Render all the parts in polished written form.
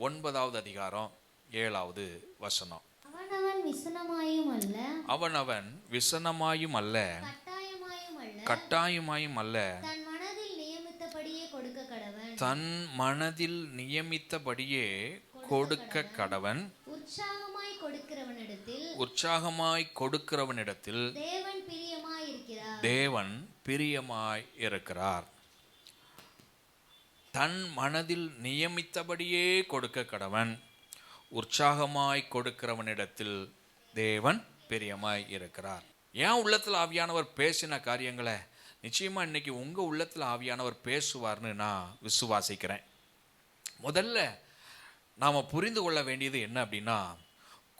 9வது அதிகாரம் 7வது வசனம். அவனவன் விசனமாயும் அல்ல கட்டாயமாயும் அல்ல தன் மனதில் நியமித்தபடியே கொடுக்க கடவன். உற்சாகமாய் கொடுக்கிறவனிடத்தில் தேவன் பிரியமாய் இருக்கிறார். தன் மனதில் நியமித்தபடியே கொடுக்க கடவன், உற்சாகமாய் கொடுக்கிறவனிடத்தில் தேவன் பிரியமாய் இருக்கிறார். ஏன் உள்ளத்தில் ஆவியானவர் பேசின காரியங்களை நிச்சயமா இன்னைக்கு உங்க உள்ளத்தில் ஆவியானவர் பேசுவார்னு நான் விசுவாசிக்கிறேன். முதல்ல நாம புரிந்து கொள்ள வேண்டியது என்ன அப்படின்னா,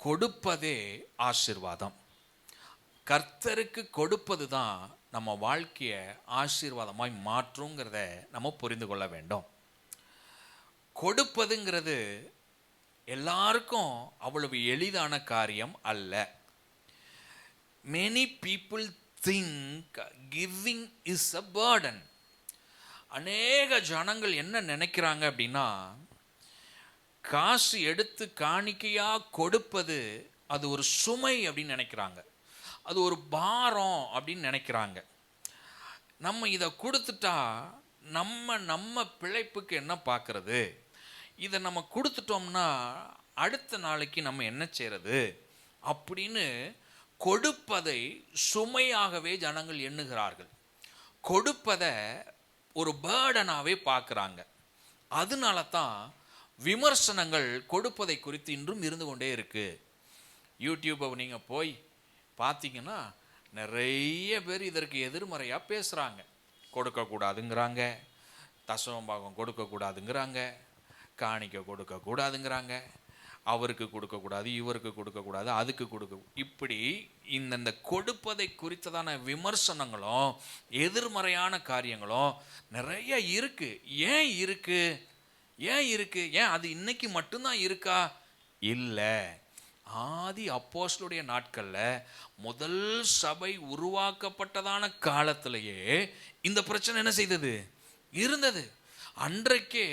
கொடுப்பதே ஆசீர்வாதம். கர்த்தருக்கு கொடுப்பது தான் நம்ம வாழ்க்கையை ஆசீர்வாதமாய் மாற்றுங்கிறத நம்ம புரிந்து கொள்ள வேண்டும். கொடுப்பதுங்கிறது எல்லாருக்கும் அவ்வளவு எளிதான காரியம் அல்ல. Many people think giving is a burden. அநேக ஜனங்கள் என்ன நினைக்கிறாங்க அப்படின்னா, காசு எடுத்து காணிக்கையா கொடுப்பது அது ஒரு சுமை அப்படின்னு நினைக்கிறாங்க, அது ஒரு பாரம் அப்படின்னு நினைக்கிறாங்க. நம்ம இதை கொடுத்துட்டா நம்ம பிழைப்புக்கு என்ன பார்க்கறது, இதை நம்ம கொடுத்துட்டோம்னா அடுத்த நாளைக்கு நம்ம என்ன செய்யறது அப்படின்னு கொடுப்பதை சுமையாகவே ஜனங்கள் எண்ணுகிறார்கள். கொடுப்பதை ஒரு பேர்டனாகவே பார்க்குறாங்க. அதனால தான் விமர்சனங்கள் கொடுப்பதை குறித்து இன்றும் இருந்து கொண்டே இருக்கு. யூடியூப்பை நீங்கள் போய் பார்த்தீங்கன்னா நிறைய பேர் இதற்கு எதிர்மறையாக பேசுகிறாங்க. கொடுக்கக்கூடாதுங்கிறாங்க, தசமபாகம் கொடுக்கக்கூடாதுங்கிறாங்க, காணிக்க கொடுக்கக்கூடாதுங்கிறாங்க, அவருக்கு கொடுக்கக்கூடாது, இவருக்கு கொடுக்கக்கூடாது, அதுக்கு கொடுக்க, இப்படி இந்த கொடுப்பதை குறித்ததான விமர்சனங்களும் எதிர்மறையான காரியங்களும் நிறைய இருக்கு. ஏன் இருக்கு? ஏன் அது இன்னைக்கு மட்டும்தான் இருக்கா? இல்லை. ஆதி அப்போஸ்தலருடைய நாட்களில் முதல் சபை உருவாக்கப்பட்டதான காலத்திலேயே இந்த பிரச்சனை என்ன செய்தது? இருந்தது. அன்றைக்கே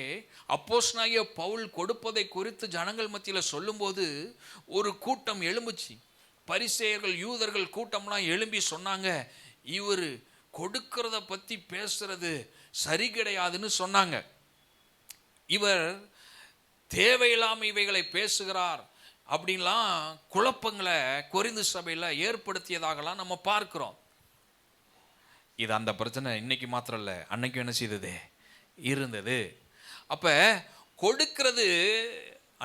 அப்போஸ்தலனாகிய பவுல் கொடுப்பதை குறித்து ஜனங்கள் மத்தியில் சொல்லும்போது ஒரு கூட்டம் எழும்புச்சு. பரிசேயர்கள் யூதர்கள் கூட்டம்லாம் எழும்பி சொன்னாங்க, இவர் கொடுக்கிறத பற்றி பேசுறது சரி கிடையாதுன்னு சொன்னாங்க. இவர் தேவையில்லாம இவைகளை பேசுகிறார் அப்படின்லாம் குழப்பங்களை கொரிந்து சபையில் ஏற்படுத்தியதாகலாம் நம்ம பார்க்கிறோம். இது அந்த பிரச்சனை இன்னைக்கு மாத்திரம் இல்லை, அன்னைக்கும் என்ன செய்தது? இருந்தது. அப்ப கொடுக்கிறது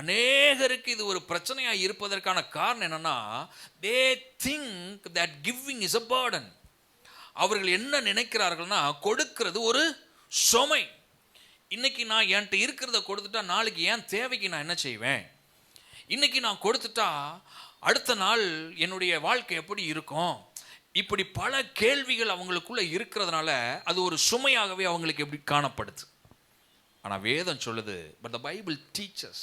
அநேகருக்கு இது ஒரு பிரச்சனையா இருப்பதற்கான காரணம் என்னன்னா, they think that giving is a burden. அவர்கள் என்ன நினைக்கிறார்கள்னா, கொடுக்கிறது ஒரு சுமை. இன்னைக்கு நான் என்கிட்ட இருக்கிறத கொடுத்துட்டா நாளைக்கு என் தேவைக்கு நான் என்ன செய்வேன்? இன்னைக்கு நான் கொடுத்துட்டா அடுத்த நாள் என்னுடைய வாழ்க்கை எப்படி இருக்கும்? இப்படி பல கேள்விகள் அவங்களுக்குள்ள இருக்கிறதுனால அது ஒரு சுமையாகவே அவங்களுக்கு எப்படி காணப்படுது. ஆனால் வேதம் சொல்லுது, but the Bible teaches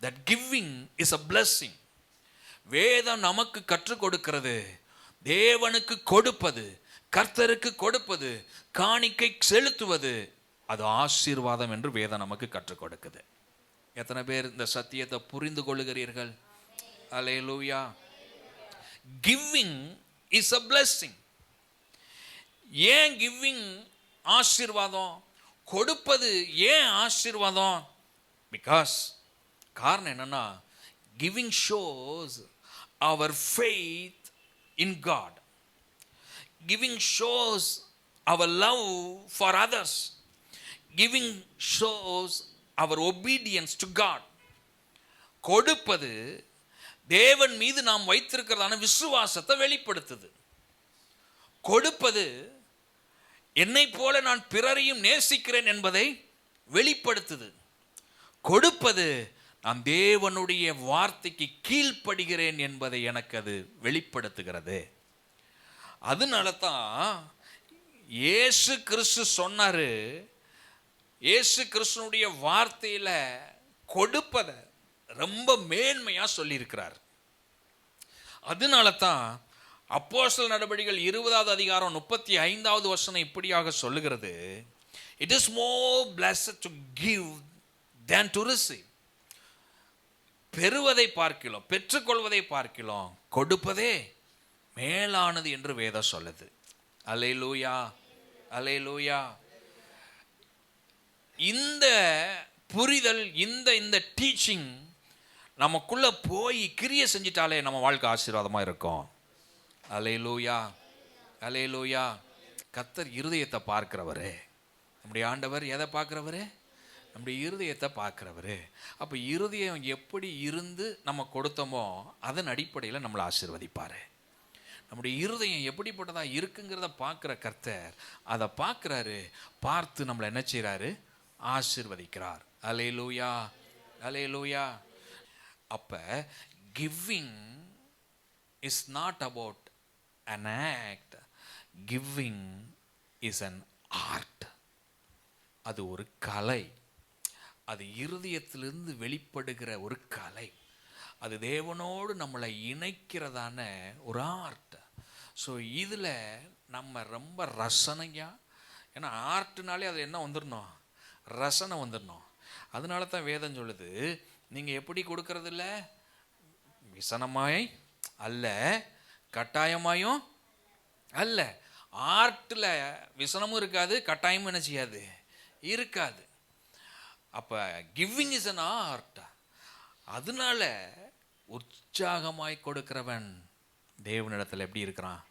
that giving is a blessing. வேதம் நமக்கு கற்றுக் கொடுக்கிறது, தேவனுக்கு கொடுப்பது, கர்த்தருக்கு கொடுப்பது, காணிக்கை செலுத்துவது அது ஆசீர்வாதம் என்று வேதம் நமக்கு கற்றுக் கொடுக்குது. எத்தனை பேர் இந்த சத்தியத்தை புரிந்து கொள்ளுகிறீர்கள்? Hallelujah. Giving is a blessing. ஏன் கிவிங் ஆசீர்வாதம்? கொடுப்பது ஏன் ஆசீர்வாதம்? பிகாஸ் காரணம் என்னன்னா, giving shows our faith in God. Giving shows our love for others. Giving shows our obedience to God. கொடுப்பது தேவன் மீது நாம் வைத்திருக்கிறதான விசுவாசத்தை வெளிப்படுத்துது. கொடுப்பது என்னை போல நான் பிறரையும் நேசிக்கிறேன் என்பதை வெளிப்படுத்துது. கொடுப்பது நான் தேவனுடைய வார்த்தைக்கு கீழ்ப்படுகிறேன் என்பதை எனக்கு அது வெளிப்படுத்துகிறது. அதனால தான் இயேசு கிறிஸ்து சொன்னாரு, இயேசு கிறிஸ்துனுடைய வார்த்தையில கொடுப்பதை ரொம்ப மேன்மையா சொல்லியிருக்கிறார். அதனால தான் அப்போஸ்தலர் நடபடிகள் 20வது அதிகாரம் 35வது வசனம் இப்படியாக சொல்லுகிறது, it is more blessed to give than to receive. பெறுவதை பார்க்கிறோம், பெற்றுக்கொள்வதை பார்க்கிறோம், கொடுப்பதே மேலானது என்று வேதம் சொல்லுது. அல்லேலூயா, அல்லேலூயா. இந்த புரிதல், இந்த டீச்சிங் நமக்குள்ள போய் கிரியை செஞ்சிட்டாலே நம்ம வாழ்க்கை ஆசீர்வாதமாக இருக்கும். அல்லேலூயா, அல்லேலூயா. கர்த்தர் இருதயத்தை பார்க்கிறவரு. நம்முடைய ஆண்டவர் எதை பார்க்கிறவரு? நம்முடைய இருதயத்தை பார்க்கிறவரு. அப்போ இருதயம் எப்படி இருந்து நம்ம கொடுத்தோமோ அதன் அடிப்படையில் நம்மளை ஆசீர்வதிப்பார். நம்முடைய இருதயம் எப்படிப்பட்டதாக இருக்குங்கிறத பார்க்குற கர்த்தர் அதை பார்க்குறாரு. பார்த்து நம்மளை என்ன செய்கிறாரு? ஆசீர்வதிக்கிறார். அல்லேலூயா, அல்லேலூயா. அப்போ giving is not about an act, giving is an art. அது ஒரு கலை. அது இருதயத்திலிருந்து வெளிப்படுகிற ஒரு கலை. அது தேவனோடு நம்மளை இணைக்கிறதான ஒரு ஆர்ட். ஸோ இதில் நம்ம ரொம்ப ரசனையாக, ஏன்னா ஆர்ட்னாலே அது என்ன வந்துடணும்? ரசனை வந்துடணும். அதனால தான் வேதம் சொல்லுது, நீங்கள் எப்படி கொடுக்கறது இல்லை, விசனமாய் அல்ல, கட்டாயமாயும் அல்ல. ஆர்ட்டில் விசனமும் இருக்காது, கட்டாயமும் என்ன செய்யாது? இருக்காது. அப்போ கிவிங் இஸ் அன் ஆர்ட். அதனால உற்சாகமாய் கொடுக்கிறவன் தேவனிடத்தில் எப்படி இருக்கிறான்?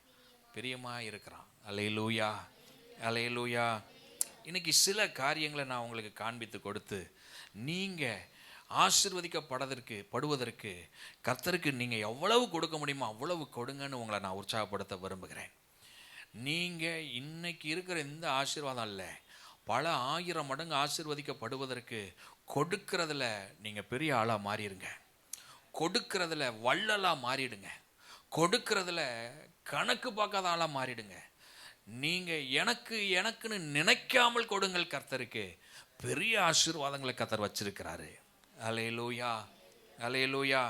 பிரியமாக இருக்கிறான். அல்லேலூயா, அல்லேலூயா. இன்னைக்கு சில காரியங்களை நான் உங்களுக்கு காண்பித்து கொடுத்து நீங்கள் ஆசீர்வதிக்கப்படுவதற்கு கர்த்தருக்கு நீங்கள் எவ்வளவு கொடுக்க முடியுமோ அவ்வளவு கொடுங்கன்னு உங்களை நான் உற்சாகப்படுத்த விரும்புகிறேன். நீங்கள் இன்னைக்கு இருக்கிற இந்த ஆசீர்வாதம் இல்லை, பல 1000 மடங்கு ஆசீர்வதிக்கப்படுவதற்கு கொடுக்கறதுல நீங்கள் பெரிய ஆளாக மாறிடுங்க. கொடுக்கறதுல வள்ளலாக மாறிடுங்க. கொடுக்கறதுல கணக்கு பார்க்காத ஆளாக மாறிடுங்க. நீங்கள் எனக்குன்னு நினைக்காமல் கொடுங்கள். கர்த்தருக்கு பெரிய ஆசீர்வாதங்களை கர்த்தர் வச்சிருக்கிறாரு. அல்லேலூயா, அல்லேலூயா.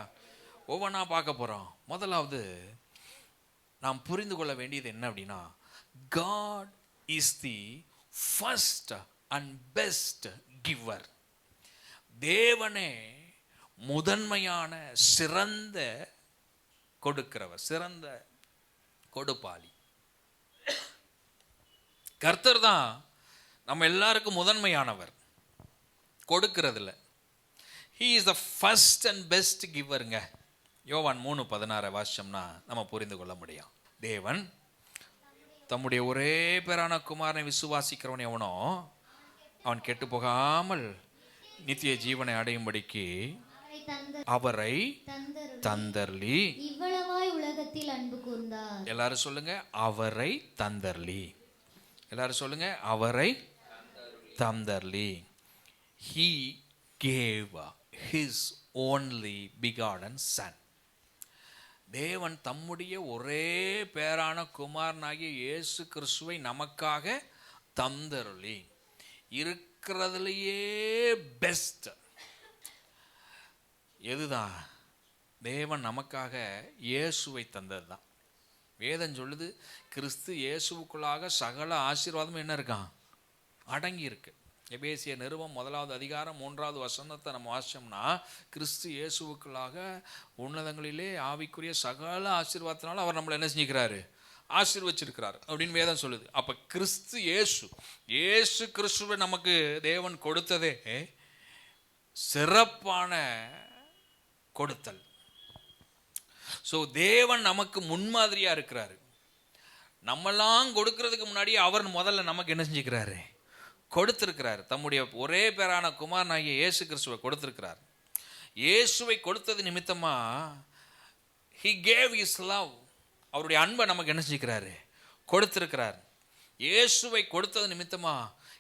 ஒவ்வொன்றா பார்க்க போகிறோம். முதலாவது நாம் புரிந்து கொள்ள வேண்டியது என்ன அப்படின்னா, God is the first and best giver. தேவனே முதன்மையான சிறந்த கொடுக்கிறவர், சிறந்த கொடுப்பாளி. கர்த்தர் தான் நம்ம எல்லாருக்கும் முதன்மையானவர் கொடுக்கிறதுல. He is the first and best giverங்க. யோவான் 3:16 வாசிச்சோம்னா நம்ம புரிந்து கொள்ள முடியும். தேவன் தம்முடைய ஒரே பேரான குமாரனை விசுவாசிக்கிறவன் எவனோ அவன் கெட்டு போகாமல் நித்திய ஜீவனை அடையும்படிக்கு அவரை தந்தர்லி. இவ்வளவாய் உலகத்தில் அன்பு கூர்ந்தார். எல்லாரும் சொல்லுங்க, அவரை தந்தர்லி. எல்லாரும் சொல்லுங்க, அவரை தந்தர்லி. He gave his only begotten son. தேவன் தம்முடைய ஒரே பேரான குமாரனாகிய இயேசு கிறிஸ்துவை நமக்காக தந்தருளி. இருக்கிறதுலையே பெஸ்ட் எதுதான்? தேவன் நமக்காக இயேசுவை தந்தது தான். வேதம் சொல்லுது, கிறிஸ்து இயேசுவுக்குள்ளாக சகல ஆசீர்வாதமும் என்ன இருக்கான்? அடங்கி இருக்கு. எபேசியர் நிருபம் 1வது அதிகாரம் 3வது வசனத்தை நம்ம வாசிச்சோம்னா, கிறிஸ்து இயேசுவுக்குள்ளாக உன்னதங்களிலே ஆவிக்குரிய சகல ஆசீர்வாதத்தினால அவர் நம்மளை என்ன செஞ்சுக்கிறாரு? ஆசீர்வச்சிருக்கிறார் அப்படின்னு வேதம் சொல்லுது. அப்போ கிறிஸ்து இயேசு கிறிஸ்துவை நமக்கு தேவன் கொடுத்ததே சிறப்பான கொடுத்தல். ஸோ தேவன் நமக்கு முன்மாதிரியா இருக்கிறாரு. நம்மெல்லாம் கொடுக்கறதுக்கு முன்னாடி அவர் முதல்ல நமக்கு என்ன செஞ்சுக்கிறாரு? கொடுத்திருக்கிறார். தம்முடைய ஒரே பேரான குமாரனாகிய இயேசு கிறிஸ்துவை கொடுத்திருக்கிறார். இயேசுவை கொடுத்தது நிமித்தமா he gave his love, அவருடைய அன்பை நமக்கு என்ன செஞ்சுக்கிறாரு? கொடுத்திருக்கிறார். இயேசுவை கொடுத்தது நிமித்தமா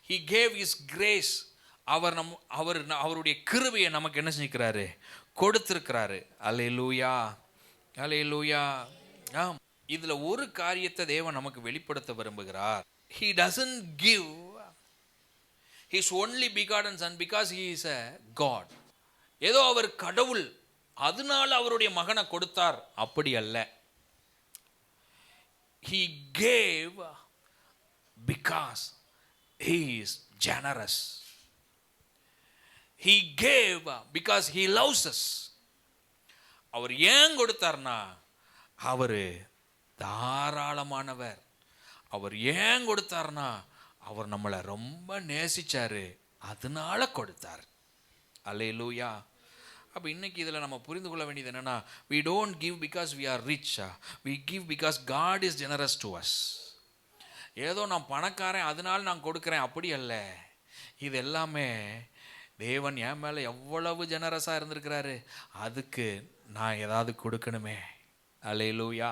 he gave his grace, அவருடைய கிருபையை நமக்கு என்ன செஞ்சுக்கிறாரு? கொடுத்திருக்கிறாரு. அல்லேலூயா, அல்லேலூயா. இதுல ஒரு காரியத்தை தேவன் நமக்கு வெளிப்படுத்த விரும்புகிறார். he doesn't give his only begotten son because he is a God. ஏதோ அவர் கடவுள் அதனால அவருடைய மகனை கொடுத்தார், அப்படி அல்ல. he gave because he is generous. He gave because he loves us. அவர் ஏன் கொடுத்தார்னா அவர் தாராளமானவர். அவர் ஏன் கொடுத்தார்னா அவர் நம்மளை ரொம்ப நேசிச்சாரு, அதனால கொடுத்தார். அல்லேலூயா. அப்போ இன்னைக்கு இதில் நம்ம புரிந்து கொள்ள வேண்டியது என்னன்னா, we don't give because we are rich, we give because God is generous to us. ஏதோ நான் பணக்காரன் அதனால நான் கொடுக்குறேன் அப்படி அல்ல. இது எல்லாமே தேவன் என் மேலே எவ்வளவு ஜெனரஸாக இருந்திருக்கிறாரு, அதுக்கு நான் ஏதாவது கொடுக்கணுமே. அல்லேலூயா,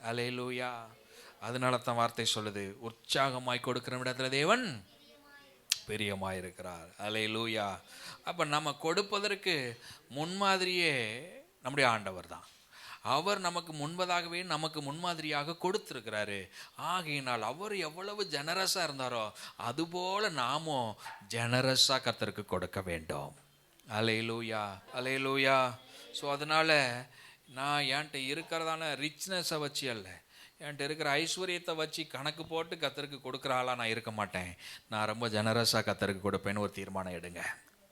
அல்லேலூயா. அதனால தான் வார்த்தை சொல்லுது, உற்சாகமாய் கொடுக்கிற இடத்துல தேவன் பிரியமாயிருக்கிறார். அல்லேலூயா. அப்போ நம்ம கொடுப்பதற்கு முன்மாதிரியே நம்முடைய ஆண்டவர் தான். அவர் நமக்கு முன்பதாகவே நமக்கு முன்மாதிரியாக கொடுத்துருக்கிறாரு. ஆகையினால் அவர் எவ்வளவு ஜெனரஸாக இருந்தாரோ அதுபோல் நாமும் ஜெனரஸாக கர்த்தருக்கு கொடுக்க வேண்டும். அல்லேலூயா, அல்லேலூயா. ஸோ அதனால் நான் என்கிட்ட இருக்கிறதான ரிச்னஸை வச்சு அல்ல, என்கிட்ட இருக்கிற ஐஸ்வர்யத்தை வச்சு கணக்கு போட்டு கர்த்தருக்கு கொடுக்குற ஆளாக நான் இருக்க மாட்டேன். நான் ரொம்ப ஜெனரஸாக கர்த்தருக்கு கொடுப்பேன்னு ஒரு தீர்மானம் எடுங்க.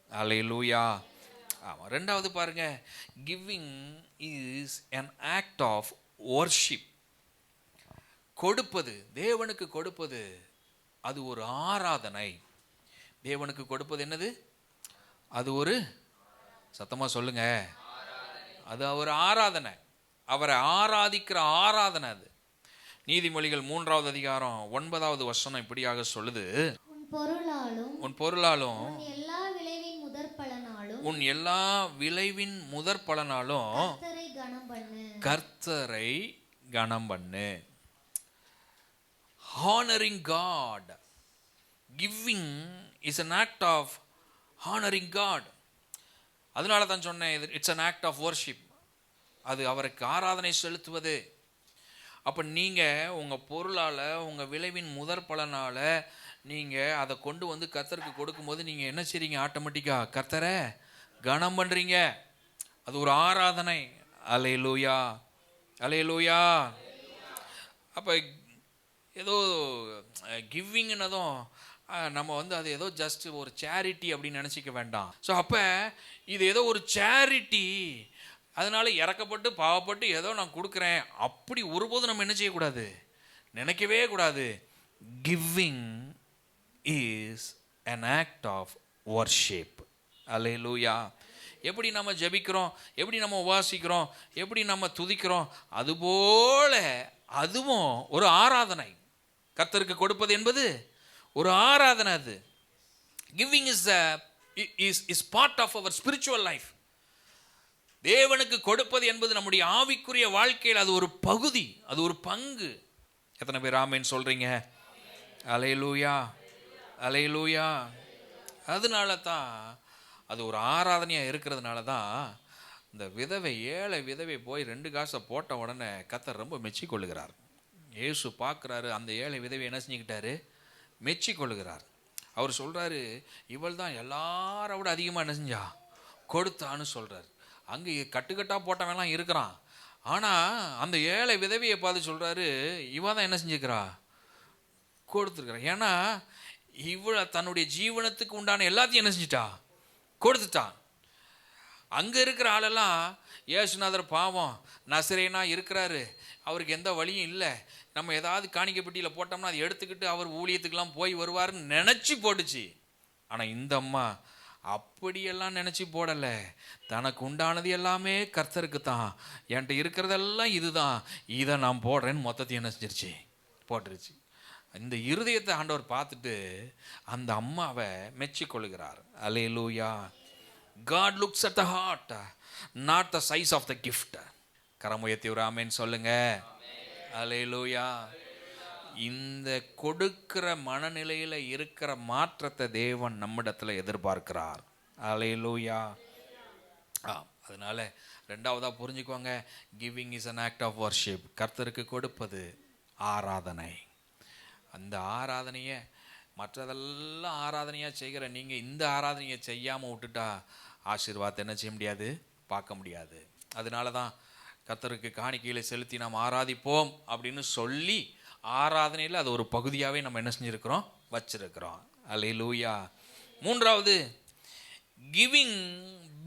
அல்லேலூயா. ஆமாம். ரெண்டாவது பாருங்க, giving is an act of worship. கொடுப்பது, தேவனுக்கு கொடுப்பது அது ஒரு ஆராதனை. தேவனுக்கு கொடுப்பது என்னது? அது ஒரு, சத்தமா சொல்லுங்க, அது ஒரு ஆராதனை. அவரை ஆராதிக்கிற ஆராதனை அது. நீதிமொழிகள் 3வது அதிகாரம் 9வது வசனம் இப்படியாக சொல்லுது, உன் பொருளாலும் உன் எல்லா விளைவின் முதற் பலனாலும் கர்த்தரை கனம் பண்ணு. Honoring God, giving is an act of honoring God. அதனால தான் சொன்னேன், it's an act of worship. அது அவருக்கு ஆராதனை செலுத்துவது. அப்போ நீங்கள் உங்கள் பொருளால் உங்கள் விளைவின் முதற் பலனால் நீங்கள் அதை கொண்டு வந்து கர்த்தருக்கு கொடுக்கும்போது நீங்கள் என்ன செய்றீங்க? ஆட்டோமேட்டிக்காக கர்த்தரை கனம் பண்ணுறீங்க. அது ஒரு ஆராதனை. அல்லேலூயா, அல்லேலூயா. அப்போ ஏதோ கிவிங்னதும் நம்ம வந்து அது ஏதோ ஜஸ்ட் ஒரு சேரிட்டி அப்படின்னு நினச்சிக்க வேண்டாம். ஸோ அப்போ இது ஏதோ ஒரு சேரிட்டி, அதனால இறக்கப்பட்டு பாவப்பட்டு ஏதோ நான் கொடுக்குறேன் அப்படி ஒருபோதும் நம்ம என்ன செய்யக்கூடாது, நினைக்கவே கூடாது. Giving is an act of worship. அல்லேலூயா. எப்படி நம்ம ஜெபிக்கிறோம், எப்படி நம்ம உபாசிக்கிறோம், எப்படி நம்ம துதிக்கிறோம், அதுபோல அதுவும் ஒரு ஆராதனை. கர்த்தருக்கு கொடுப்பது என்பது ஒரு ஆராதனை. அது giving is part of our spiritual life. தேவனுக்கு கொடுப்பது என்பது நம்முடைய ஆவிக்குரிய வாழ்க்கையில் அது ஒரு பகுதி, அது ஒரு பங்கு. எத்தனை பேர் ஆமென் சொல்றீங்க? அல்லேலூயா, அல்லேலூயா. அதனால தான் அது ஒரு ஆராதனையாக இருக்கிறதுனால தான் இந்த விதவை, ஏழை விதவை போய் 2 காசை போட்ட உடனே கர்த்தர் ரொம்ப மெச்சி கொள்ளுகிறார். இயேசு பார்க்குறாரு, அந்த ஏழை விதவை என்ன செஞ்சுக்கிட்டாரு? மெச்சி கொள்ளுகிறார். அவர் சொல்கிறாரு, இவள் தான் எல்லாரை விட அதிகமாக என்ன செஞ்சா? கொடுத்தான்னு சொல்கிறார். அங்கே கட்டுக்கட்டாக போட்டவெல்லாம் இருக்கிறான். ஆனால் அந்த ஏழை விதவியை பார்த்து சொல்கிறாரு, இவன் தான் என்ன செஞ்சுக்கிறா? கொடுத்துருக்குறான். ஏன்னா இவளை தன்னுடைய ஜீவனத்துக்கு உண்டான எல்லாத்தையும் என்ன செஞ்சிட்டா? கொடுத்துட்டான். அங்கே இருக்கிற ஆளெல்லாம் இயேசுநாதர் பாவம் நசரேனா இருக்கிறாரு, அவருக்கு எந்த வழியும் இல்லை, நம்ம ஏதாவது காணிக்கை பெட்டியில் போட்டோம்னா அதை எடுத்துக்கிட்டு அவர் ஊழியத்துக்கெல்லாம் போய் வருவாருன்னு நினச்சி போட்டுச்சு. ஆனால் இந்த அம்மா அப்படியெல்லாம் நினச்சி போடலை. தனக்கு உண்டானது எல்லாமே கர்த்தருக்கு தான், என்கிட்ட இருக்கிறதெல்லாம் இதுதான், இதை நான் போடுறேன்னு மொத்தத்தையும் என்ன செஞ்சிருச்சு? போட்டுருச்சு. இந்த இருதயத்தை ஆண்டவர் பார்த்துட்டு அந்த அம்மாவை மெச்சி கொள்கிறார். அல்லேலூயா. God looks at the heart, not the size of the gift. கரமுயர்த்தி ஒரு ஆமென் சொல்லுங்க. அல்லேலூயா. இந்த கொடுக்கிற மனநிலையில் இருக்கிற மாற்றத்தை தேவன் நம்மிடத்தில் எதிர்பார்க்கிறார். அல்லேலூயா. அதனால ரெண்டாவதாக புரிஞ்சுக்கோங்க, giving is an act of worship. கர்த்தருக்கு கொடுப்பது ஆராதனை. அந்த ஆராதனையை மற்றதெல்லாம் ஆராதனையாக செய்கிற நீங்கள் இந்த ஆராதனையை செய்யாமல் விட்டுட்டா ஆசீர்வாதத்தை என்ன செய்ய முடியாது? பார்க்க முடியாது. அதனால தான் கர்த்தருக்கு காணிக்கையில் செலுத்தி நாம் ஆராதிப்போம் அப்படின்னு சொல்லி ஆராதனையில் அது ஒரு பகுதியாகவே நம்ம என்ன செஞ்சுருக்கிறோம்? வச்சிருக்கிறோம். அல்லேலூயா. மூன்றாவது, கிவிங்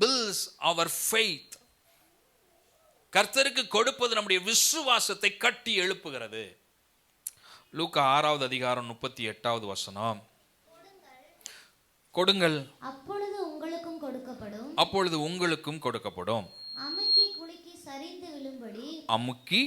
பில்ஸ் அவர் ஃபெய்த். கர்த்தருக்கு கொடுப்பது நம்முடைய விசுவாசத்தை கட்டி எழுப்புகிறது. லூக்கா 6வது அதிகாரம் 38வது வசனம். கொடுங்கள், அப்பொழுது உங்களுக்கும் கொடுக்கப்படும். அப்பொழுது உங்களுக்கும் கொடுக்கப்படும். அமுக்கி குலுக்கி சரிந்து விழும்படி, அமுக்கி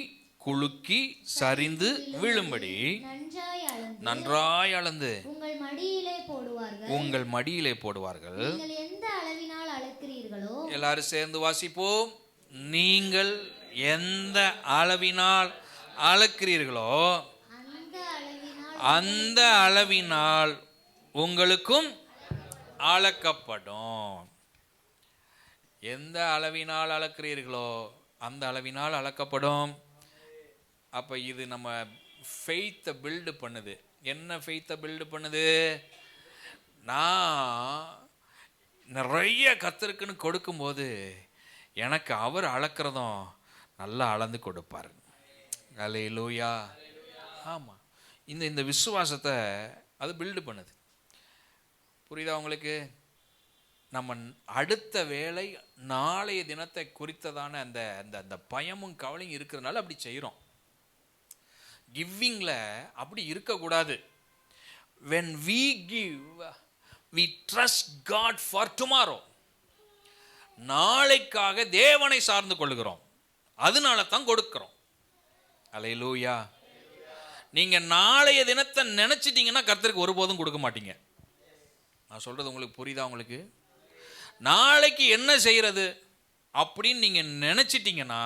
குலுக்கி சரிந்து விழும்படி நன்றாய் அளந்து நன்றாய் அளந்து உங்கள் மடியிலே போடுவார்கள். உங்கள் மடியிலே போடுவார்கள். நீங்கள் எந்த அளவினால் அளக்கிறீர்களோ, எல்லாரும் சேர்ந்து வாசிப்போம். நீங்கள் எந்த அளவினால் அளக்கிறீர்களோ அந்த அளவினால் உங்களுக்கும் அளக்கப்படும். எந்த அளவினால் அளக்கிறீர்களோ அந்த அளவினால் அளக்கப்படும். அப்போ இது நம்ம ஃபெய்த்தை பில்டு பண்ணுது. என்ன ஃபெய்த்தை பில்டு பண்ணுது? நான் நிறைய கர்த்தருக்குன்னு கொடுக்கும்போது எனக்கு அவர் அளக்கிறதும் நல்லா அளந்து கொடுப்பார். அல்லேலூயா. ஆமாம், இந்த விசுவாசத்தை அது பில்டு பண்ணுது. புரியுதா உங்களுக்கு? நம்ம அடுத்த வேளை நாளைய தினத்தை குறித்ததான அந்த அந்த அந்த பயமும் கவலையும் இருக்கிறதுனால அப்படி செய்கிறோம். கிவிங்கில் அப்படி இருக்கக்கூடாது. when we give we trust God for tomorrow. நாளைக்காக தேவனை சார்ந்து கொள்கிறோம், அதனால தான் கொடுக்கிறோம். அல்லேலூயா. நீங்க நாளைய தினத்தை நினைச்சிட்டீங்கன்னா கர்த்தருக்கு ஒருபோதும் கொடுக்க மாட்டீங்க. நான் சொல்றது உங்களுக்கு புரியுதா? உங்களுக்கு நாளைக்கு என்ன செய்யறது அப்படின்னு நீங்க நினைச்சிட்டீங்கன்னா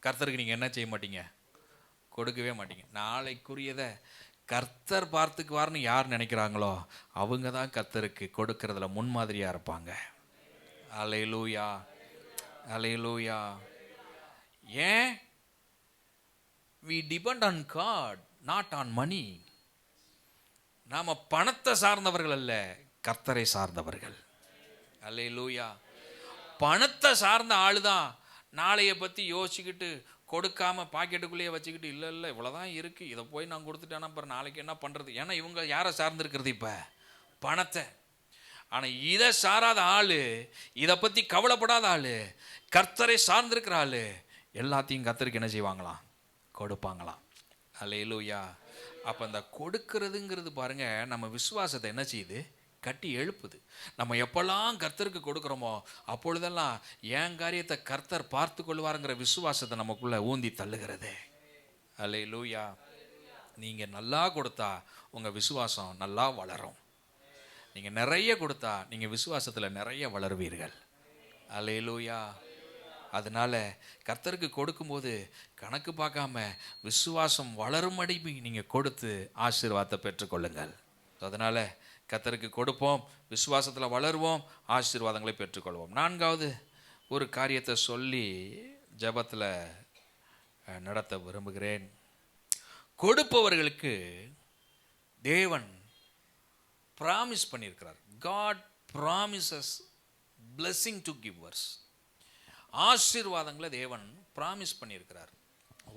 கர்த்தருக்கு நீங்க என்ன செய்ய மாட்டீங்க? கொடுக்கவே மாட்டீங்க. நாளைக்குரியதை கர்த்தர் பார்த்துக்குவார்னு யார் நினைக்கிறாங்களோ அவங்க தான் கர்த்தருக்கு கொடுக்கறதுல முன்மாதிரியா இருப்பாங்க. அல்லேலூயா, அல்லேலூயா. ஏன்? we depend on God, not on money. நாம பணத்தை சார்ந்தவர்கள் அல்ல, கர்த்தரை சார்ந்தவர்கள். அல்லேலூயா. பணத்தை சார்ந்த ஆளு தான் நாளைய பற்றி யோசிச்சுக்கிட்டு கொடுக்காம பாக்கெட்டுக்குள்ளேயே வச்சுக்கிட்டு இல்லை இல்லை இவ்வளோதான் இருக்குது, இதை போய் நான் கொடுத்துட்டேன்னா அப்புறம் நாளைக்கு என்ன பண்ணுறது. ஏன்னா இவங்க யாரை சார்ந்திருக்கிறது? இப்போ பணத்தை. ஆனால் இதை சாராத ஆள், இதை பற்றி கவலைப்படாத ஆள், கர்த்தரை சார்ந்திருக்கிற ஆள் எல்லாத்தையும் கர்த்தருக்கு என்ன செய்வாங்களாம்? கொடுப்பாங்களாம். அல்லேலூயா. அப்போ அந்த கொடுக்கறதுங்கிறது பாருங்க நம்ம விசுவாசத்தை என்ன செய்யுது? கட்டி எழுப்புது. நம்ம எப்பெல்லாம் கர்த்தருக்கு கொடுக்குறோமோ அப்பொழுதெல்லாம் என் காரியத்தை கர்த்தர் பார்த்து கொள்வாருங்கிற விசுவாசத்தை நமக்குள்ள ஊந்தி தள்ளுகிறது. அல்லேலூயா. நீங்கள் நல்லா கொடுத்தா உங்கள் விசுவாசம் நல்லா வளரும். நீங்கள் நிறைய கொடுத்தா நீங்கள் விசுவாசத்தில் நிறைய வளருவீர்கள். அல்லேலூயா. அதனால கர்த்தருக்கு கொடுக்கும்போது கணக்கு பார்க்காம விசுவாசம் வளரும்படி நீங்கள் கொடுத்து ஆசீர்வாதத்தை பெற்றுக்கொள்ளுங்கள். அதனால கர்த்தருக்கு கொடுப்போம், விசுவாசத்தில் வளருவோம், ஆசீர்வாதங்களை பெற்றுக்கொள்வோம். 4வது ஒரு காரியத்தை சொல்லி ஜெபத்தில் நடத்த விரும்புகிறேன். கொடுப்பவர்களுக்கு தேவன் ப்ராமிஸ் பண்ணியிருக்கிறார். God promises blessing to givers. ஆசீர்வாதங்களை தேவன் ப்ராமிஸ் பண்ணியிருக்கிறார்,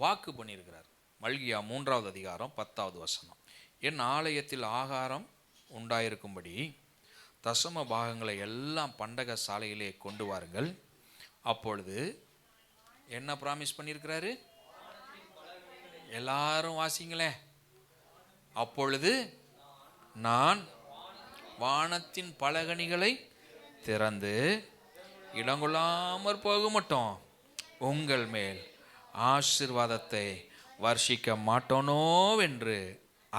வாக்கு பண்ணியிருக்கிறார். மல்கியா 3வது அதிகாரம் 10வது வசனம். என் ஆலயத்தில் ஆகாரம் உண்டாயிருக்கும்படி தசம பாகங்களை எல்லாம் பண்டக சாலையிலே கொண்டு வாருங்கள். அப்பொழுது என்ன ப்ராமிஸ் பண்ணியிருக்கிறாரு? எல்லாரும் வாசிங்களே. அப்பொழுது நான் வானத்தின் பலகணிகளை திறந்து இடங்கொள்ளாமற் போக மாட்டோம், உங்கள் மேல் ஆசீர்வாதத்தை வர்ஷிக்க மாட்டோனோவென்று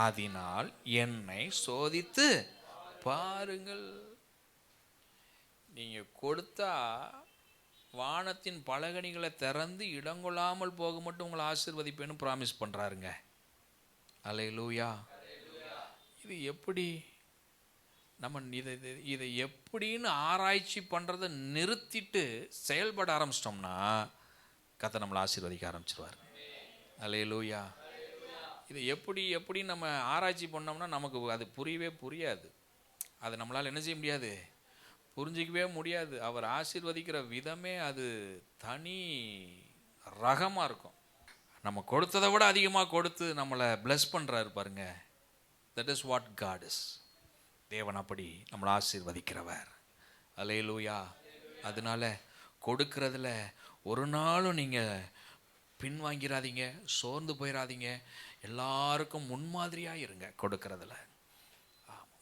அதனால் என்னை சோதித்து பாருங்கள். நீங்க கொடுத்தா வானத்தின் பலகணிகளை திறந்து இடங்கொள்ளாமல் போக மட்டும் உங்களை ஆசீர்வதிப்பேன்னு ப்ராமிஸ் பண்றாருங்க. அல்லேலூயா. இது எப்படி நம்ம இதை எப்படின்னு ஆராய்ச்சி பண்ணுறதை நிறுத்திட்டு செயல்பட ஆரம்பிச்சிட்டோம்னா கர்த்தர் நம்மளை ஆசீர்வதிக்க ஆரம்பிச்சிருவார். அல்லேலூயா. இதை எப்படி நம்ம ஆராய்ச்சி பண்ணோம்னா நமக்கு அது புரியாது. அது நம்மளால் என்ன செய்ய முடியாது? புரிஞ்சிக்கவே முடியாது. அவர் ஆசீர்வதிக்கிற விதமே அது தனி ரகமாக இருக்கும். நம்ம கொடுத்ததை விட அதிகமாக கொடுத்து நம்மளை பிளஸ் பண்ணுறாரு பாருங்க. That is what God is. தேவன் அப்படி நம்மளை ஆசீர்வதிக்கிறவர். அல்லேலூயா. அதனால கொடுக்கறதுல ஒரு நாளும் நீங்கள் பின்வாங்கிறாதீங்க, சோர்ந்து போயிடாதீங்க. எல்லாருக்கும் முன்மாதிரியாக இருங்க கொடுக்கறதுல.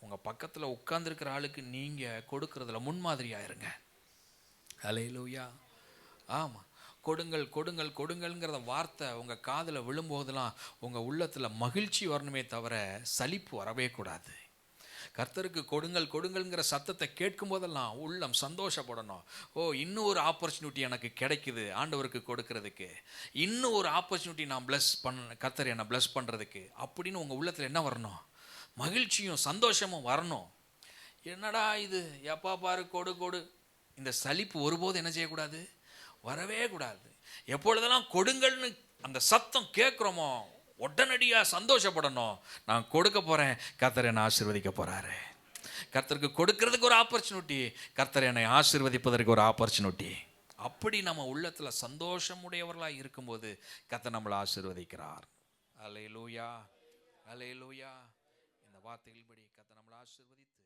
உங்கள் பக்கத்தில் உட்கார்ந்துருக்கிற ஆளுக்கு நீங்கள் கொடுக்கறதுல முன்மாதிரியாக இருங்க. அல்லேலூயா. ஆமாம், கொடுங்கள் கொடுங்கள் கொடுங்கள்ங்கிற வார்த்தை உங்கள் காதில் விழும்போதெல்லாம் உங்கள் உள்ளத்தில் மகிழ்ச்சி வரணுமே தவிர சலிப்பு வரவே கூடாது. கர்த்தருக்கு கொடுங்கள் கொடுங்கள்ங்கிற சத்தத்தை கேட்கும் போதெல்லாம் உள்ளம் சந்தோஷப்படணும். ஓ, இன்னும் ஒரு ஆப்பர்ச்சுனிட்டி எனக்கு கிடைக்குது ஆண்டவருக்கு கொடுக்கறதுக்கு, இன்னும் ஒரு ஆப்பர்ச்சுனிட்டி நான் கர்த்தர் என்னை பிளஸ் பண்ணுறதுக்கு அப்படின்னு உங்கள் உள்ளத்தில் என்ன வரணும்? மகிழ்ச்சியும் சந்தோஷமும் வரணும். என்னடா இது எப்பா பாரு கொடு கொடு, இந்த சலிப்பு ஒருபோது என்ன செய்யக்கூடாது? வரவே கூடாது. எப்பொழுதெல்லாம் கொடுங்கள்னு அந்த சத்தம் கேட்குறோமோ உடனடியாக சந்தோஷப்படணும். நான் கொடுக்க போகிறேன், கர்த்தர் என்னை ஆசீர்வதிக்க போகிறாரு. கர்த்தருக்கு கொடுக்கறதுக்கு ஒரு ஆப்பர்ச்சுனிட்டி, கர்த்தர் என்னை ஆசீர்வதிப்பதற்கு ஒரு ஆப்பர்ச்சுனிட்டி. அப்படி நம்ம உள்ளத்தில் சந்தோஷமுடையவர்களாக இருக்கும்போது கர்த்தர் நம்மளை ஆசீர்வதிக்கிறார். அல்லேலூயா, அல்லேலூயா. இந்த வார்த்தைகளின்படி கர்த்தர் நம்மளை ஆசீர்வதித்து